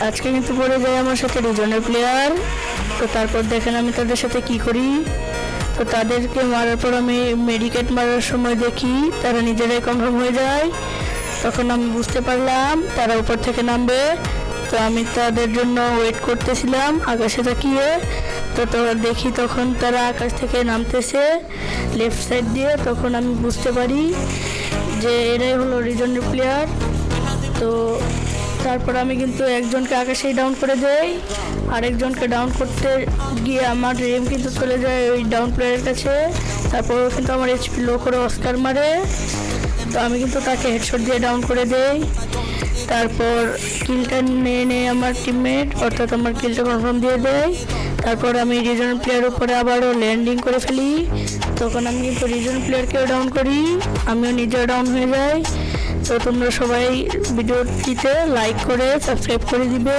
আজকে কিন্তু পড়ে যায় আমার সাথে দুজনের প্লেয়ার। তো তারপর দেখেন আমি তাদের সাথে কি করি। তো তাদেরকে মারার পর আমি মেডিকেট মারার সময় দেখি তারা নিজেরাই কনফার্ম হয়ে যায়। তখন আমি বুঝতে পারলাম তারা উপর থেকে নামবে। তো আমি তাদের জন্য ওয়েট করতেছিলাম আকাশে তাকিয়ে। তো দেখি তখন তারা আকাশ থেকে নামতেছে লেফট সাইড দিয়ে। তখন আমি বুঝতে পারি যে এরাই হলো রিজনের প্লেয়ার। তো তারপর আমি কিন্তু একজনকে আকাশেই ডাউন করে দেই, আরেকজনকে ডাউন করতে গিয়ে আমার রেম কিন্তু চলে যায় ওই ডাউন প্লেয়ারের কাছে। তারপর কিন্তু আমার এইচপি লো করে অস্কার মারে। তো আমি কিন্তু তাকে হেডশট দিয়ে ডাউন করে দেই। তারপর কিলটা নিয়ে আমার টিমমেট, অর্থাৎ আমার কিলটা কনফার্ম দিয়ে দেয়। তারপর আমি রিজন প্লেয়ার উপরে আবারও ল্যান্ডিং করে ফেলি। তখন আমি কিন্তু রিজন প্লেয়ারকেও ডাউন করি, আমিও নিজেও ডাউন হয়ে যাই। তো তোমরা সবাই ভিডিওটিতে লাইক করে সাবস্ক্রাইব করে দিবে।